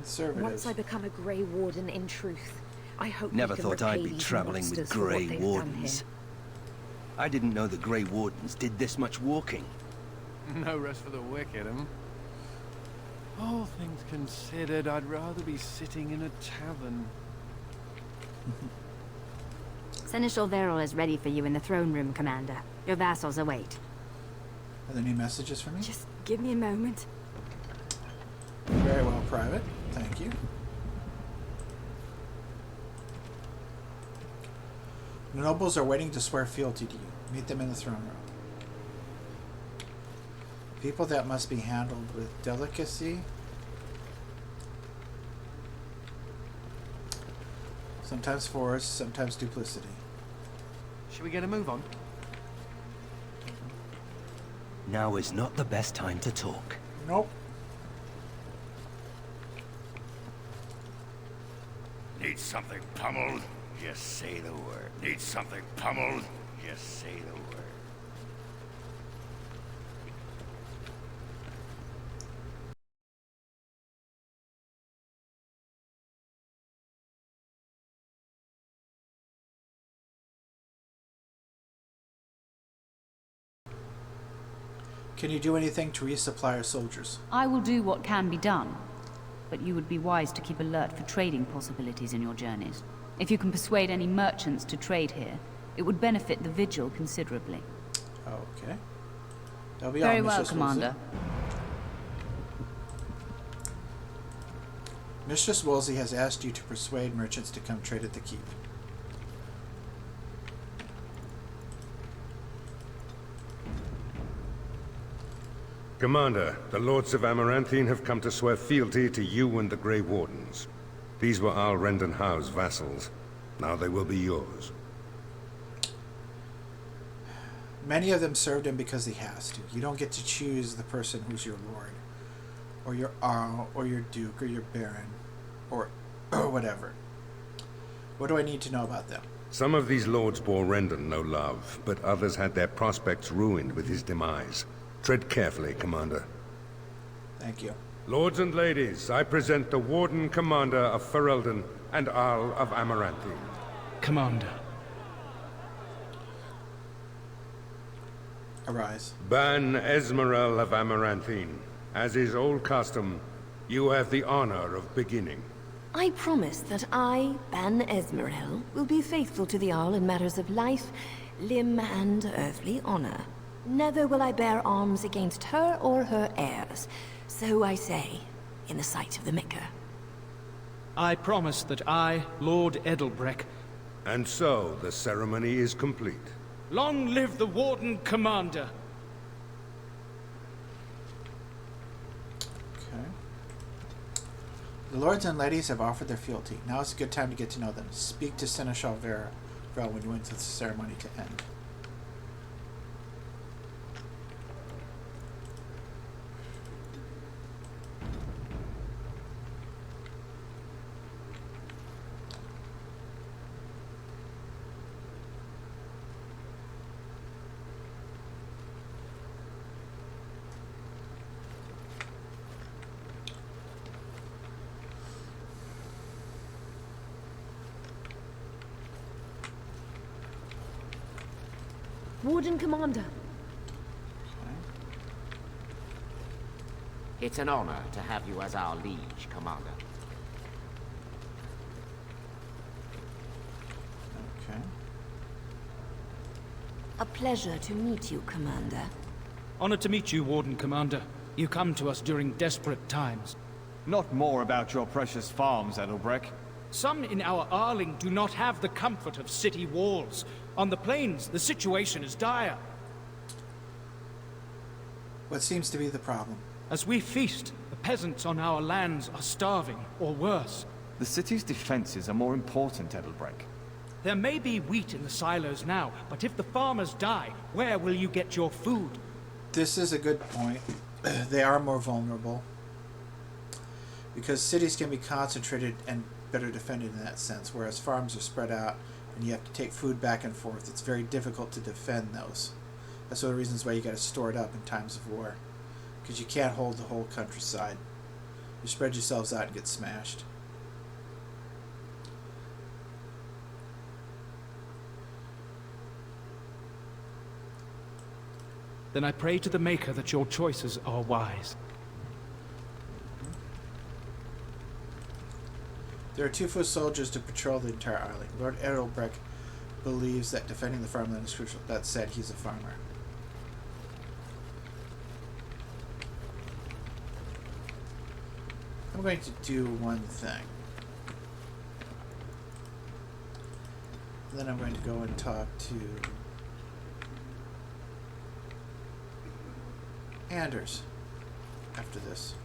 Conservative. Once I become a Grey Warden in truth, I hope Never we can thought I'd repay be these traveling with monsters for what Grey they've done Wardens. here. I didn't know the Grey Wardens did this much walking. No rest for the wicked, All things considered, I'd rather be sitting in a tavern. Seneschal Verrill is ready for you in the throne room, Commander. Your vassals await. Are there any messages for me? Just give me a moment. Very well, Private. Thank you. The nobles are waiting to swear fealty to you. Meet them in the throne room. People that must be handled with delicacy. Sometimes force, sometimes duplicity. Should we get a move on? Now is not the best time to talk. Nope. Need something pummeled? Just say the word. Need something pummeled? Just say the word. Can you do anything to resupply our soldiers? I will do what can be done, but you would be wise to keep alert for trading possibilities in your journeys. If you can persuade any merchants to trade here, it would benefit the Vigil considerably. Okay. That'll be Very all, well, Mistress Commander. Woolsey. Mistress Woolsey has asked you to persuade merchants to come trade at the keep. Commander, the Lords of Amaranthine have come to swear fealty to you and the Grey Wardens. These were Al Rendenhau's vassals. Now they will be yours. Many of them served him because he has to. You don't get to choose the person who's your lord, or your Arl, or your duke, or your baron, or whatever. What do I need to know about them? Some of these lords bore Rendon no love, but others had their prospects ruined with his demise. Tread carefully, Commander. Thank you. Lords and ladies, I present the Warden Commander of Ferelden and Arl of Amaranthine. Commander. Arise. Ban Esmerel of Amaranthine. As is old custom, you have the honor of beginning. I promise that I, Ban Esmerel, will be faithful to the Arl in matters of life, limb, and earthly honor. Never will I bear arms against her or her heirs. So I say, in the sight of the Maker. I promise that I, Lord Edelbreck... And so, the ceremony is complete. Long live the Warden Commander! Okay. The lords and ladies have offered their fealty. Now is a good time to get to know them. Speak to Seneschal Verrill when you want the ceremony to end. Warden Commander. It's an honor to have you as our liege, Commander. Okay. A pleasure to meet you, Commander. Honored to meet you, Warden Commander. You come to us during desperate times. Not more about your precious farms, Edelbreck. Some in our Arling do not have the comfort of city walls. On the plains, the situation is dire. What seems to be the problem? As we feast, the peasants on our lands are starving, or worse. The city's defenses are more important, Edelbreck. There may be wheat in the silos now, but if the farmers die, where will you get your food? This is a good point. They are more vulnerable. Because cities can be concentrated and better defended in that sense, whereas farms are spread out and you have to take food back and forth. It's very difficult to defend those. That's one of the reasons why you got to store it up in times of war, because you can't hold the whole countryside. You spread yourselves out and get smashed. Then I pray to the Maker that your choices are wise. There are 2 foot soldiers to patrol the entire island. Lord Edelbrecht believes that defending the farmland is crucial. That said, he's a farmer. I'm going to do one thing. And then I'm going to go and talk to Anders after this.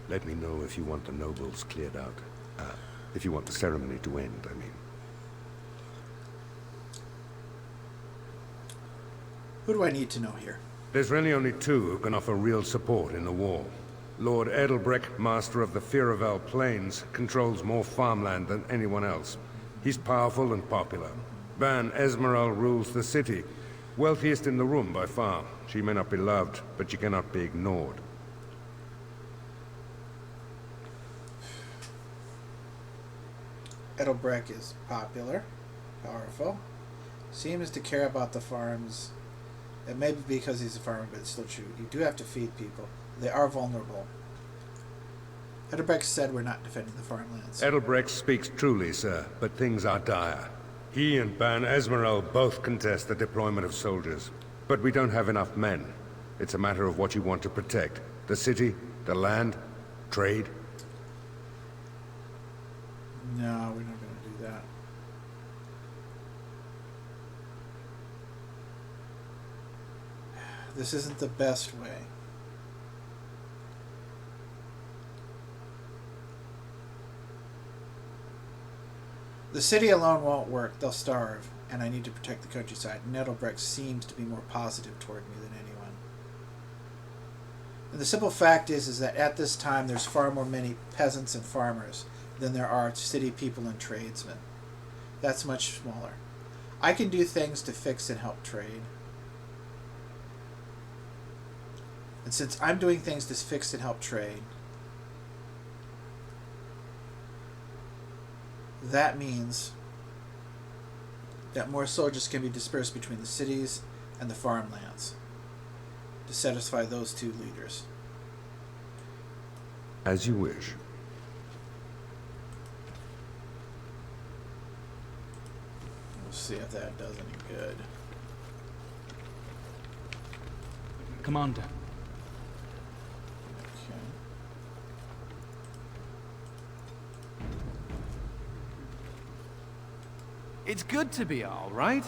Let me know if you want the nobles cleared out. If you want the ceremony to end, I mean. Who do I need to know here? There's really only 2 who can offer real support in the war. Lord Edelbrecht, master of the Firavel Plains, controls more farmland than anyone else. He's powerful and popular. Ban Esmeralda rules the city. Wealthiest in the room by far. She may not be loved, but she cannot be ignored. Edelbrecht is popular, powerful, seems to care about the farms. It may be because he's a farmer, but it's still true. You do have to feed people. They are vulnerable. Edelbrecht said we're not defending the farmlands. Edelbrecht speaks truly, sir, but things are dire. He and Ban Esmeralda both contest the deployment of soldiers. But we don't have enough men. It's a matter of what you want to protect. The city, the land, trade. No, we're not going to do that. This isn't the best way. The city alone won't work. They'll starve, and I need to protect the countryside. Edelbrecht seems to be more positive toward me than anyone. And the simple fact is that at this time there's far more many peasants and farmers than there are city people and tradesmen. That's much smaller. I can do things to fix and help trade. And since I'm doing things to fix and help trade, that means that more soldiers can be dispersed between the cities and the farmlands to satisfy those 2 leaders. As you wish. We'll see if that does any good. Commander. Okay. It's good to be all right.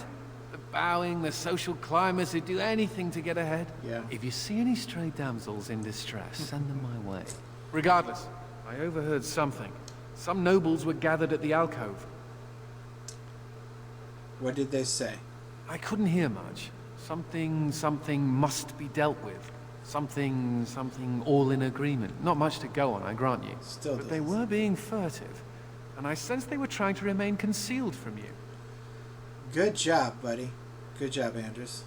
The bowing, the social climbers who do anything to get ahead. Yeah. If you see any stray damsels in distress, send them my way. Regardless, I overheard something. Some nobles were gathered at the alcove. What did they say? I couldn't hear much. Something must be dealt with. Something all in agreement. Not much to go on, I grant you. Still but they does. were being furtive. And I sensed they were trying to remain concealed from you. Good job, buddy. Good job, Anders.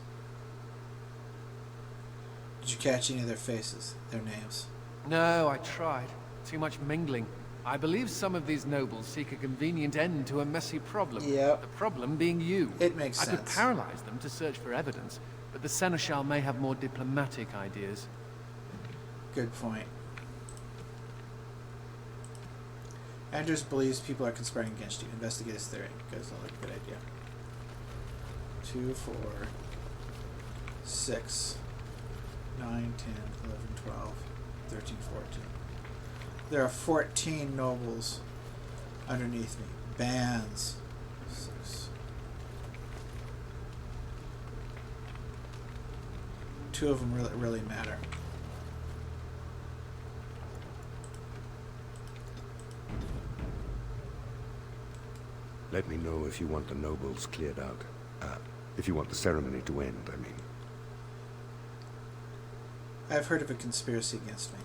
Did you catch any of their faces, their names? No, I tried. Too much mingling. I believe some of these nobles seek a convenient end to a messy problem. Yep. The problem being you. It makes I sense. could paralyze them to search for evidence, but the Seneschal may have more diplomatic ideas. Good point. Anders believes people are conspiring against you. Investigate his theory. Guys, sounds like a good idea. 2, 4, 6, 9, 10, 11, 12, 13, 14. There are 14 nobles underneath me. Bands. 6. 2 of them really matter. Let me know if you want the nobles cleared out. If you want the ceremony to end, I mean. I've heard of a conspiracy against me.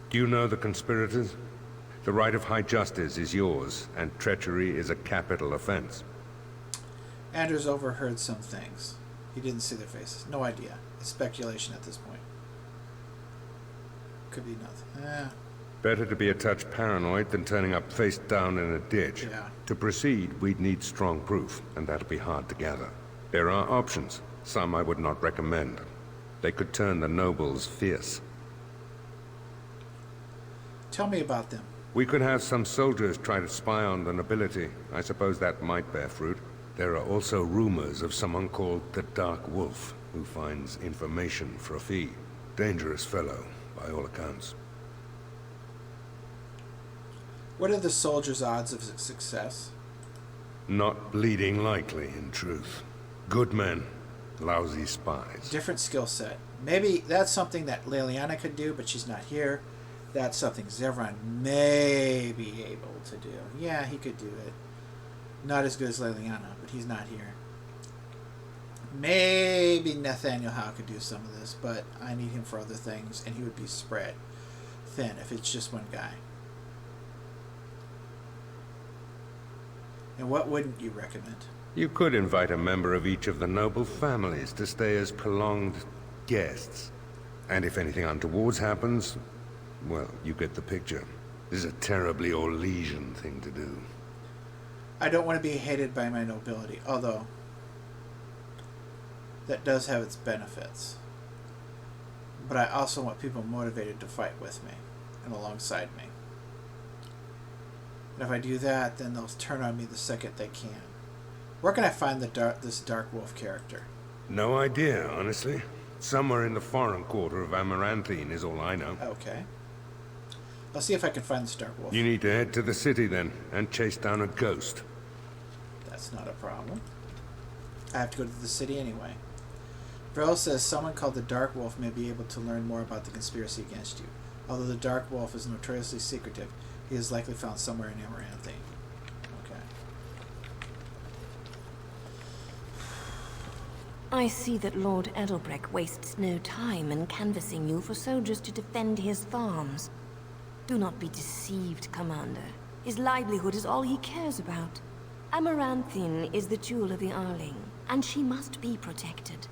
Do you know the conspirators? The right of high justice is yours, and treachery is a capital offense. Anders overheard some things. He didn't see their faces. No idea. It's speculation at this point. Could be nothing. Better to be a touch paranoid than turning up face down in a ditch. Yeah. To proceed, we'd need strong proof, and that'll be hard to gather. There are options. Some I would not recommend. They could turn the nobles fierce. Tell me about them. We could have some soldiers try to spy on the nobility. I suppose that might bear fruit. There are also rumors of someone called the Dark Wolf, who finds information for a fee. Dangerous fellow, by all accounts. What are the soldiers' odds of success? Not bleeding likely, in truth. Good men, lousy spies. Different skill set. Maybe that's something that Leliana could do, but she's not here. That's something Zevran may be able to do. Yeah, he could do it. Not as good as Leliana, but he's not here. Maybe Nathaniel Howe could do some of this, but I need him for other things, and he would be spread thin if it's just one guy. And what wouldn't you recommend? You could invite a member of each of the noble families to stay as prolonged guests. And if anything untoward happens, well, you get the picture. This is a terribly Orlesian thing to do. I don't want to be hated by my nobility, although that does have its benefits. But I also want people motivated to fight with me and alongside me. And if I do that, then they'll turn on me the second they can. Where can I find this Dark Wolf character? No idea, honestly. Somewhere in the foreign quarter of Amaranthine is all I know. Okay. I'll see if I can find this Dark Wolf. You need to head to the city then, and chase down a ghost. That's not a problem. I have to go to the city anyway. Vril says someone called the Dark Wolf may be able to learn more about the conspiracy against you. Although the Dark Wolf is notoriously secretive, he is likely found somewhere in Amaranthine. Okay. I see that Lord Edelbreck wastes no time in canvassing you for soldiers to defend his farms. Do not be deceived, Commander. His livelihood is all he cares about. Amaranthine is the jewel of the Arling, and she must be protected.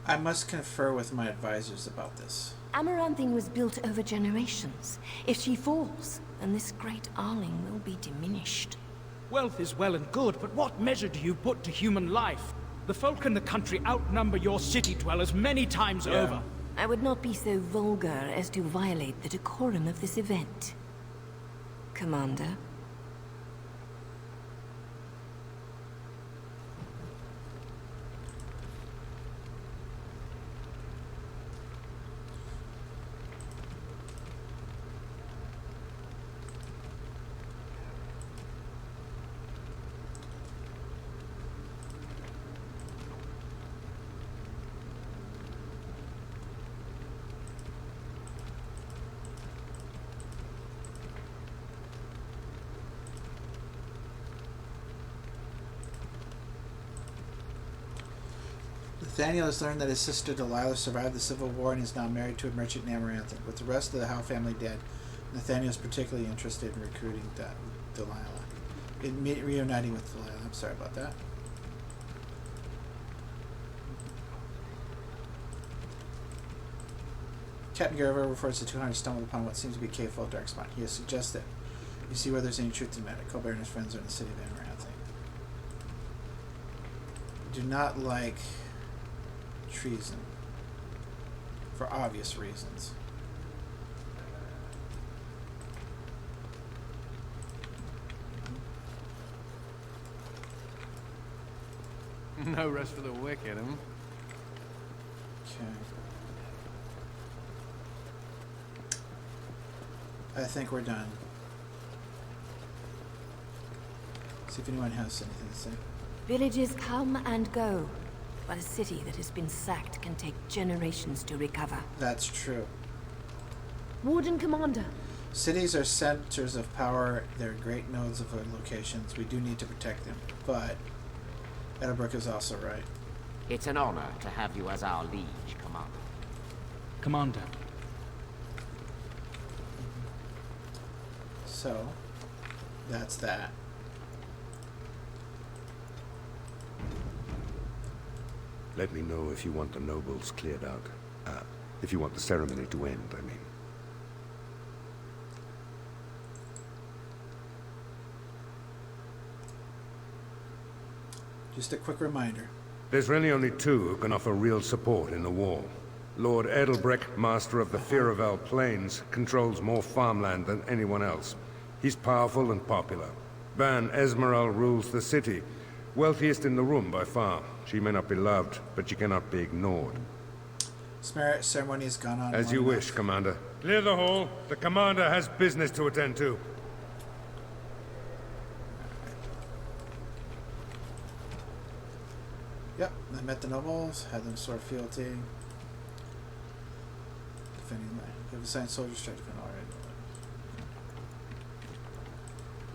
I must confer with my advisors about this. Amaranthine was built over generations. If she falls, then this great Arling will be diminished. Wealth is well and good, but what measure do you put to human life? The folk in the country outnumber your city dwellers many times over. I would not be so vulgar as to violate the decorum of this event. Commander. Nathaniel has learned that his sister Delilah survived the Civil War and is now married to a merchant in Amaranthine. With the rest of the Howe family dead, Nathaniel is particularly interested in recruiting Delilah. Reuniting with Delilah. I'm sorry about that. Captain Garver refers to 200 stumbled upon what seems to be a cave full of dark spot. He has suggested you see whether there's any truth to the matter. Colbert and his friends are in the city of Amaranthine. Do not like treason for obvious reasons. No rest for the wicked, huh? Okay. I think we're done. See if anyone has anything to say. Villages come and go, but a city that has been sacked can take generations to recover. That's true. Warden Commander. Cities are centers of power. They're great nodes of our locations. We do need to protect them, but Edelbrook is also right. It's an honor to have you as our liege, Commander. Commander. So, that's that. Let me know if you want the nobles cleared out. If you want the ceremony to end, I mean. Just a quick reminder. There's really only two who can offer real support in the war. Lord Edelbreck, Master of the Firavel Plains, controls more farmland than anyone else. He's powerful and popular. Van Esmeralda rules the city. Wealthiest in the room by far. She may not be loved, but she cannot be ignored. Ceremony has gone on. As you wish, Commander. Clear the hall. The Commander has business to attend to. Yep, I met the nobles, had them sort fealty. Defending land. If assigned soldiers try to defend all right.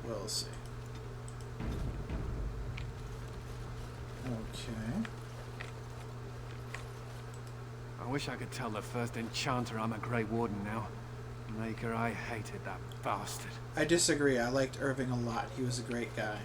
We'll see. Okay. I wish I could tell the first enchanter I'm a Grey Warden now. Maker, I hated that bastard. I disagree. I liked Irving a lot. He was a great guy.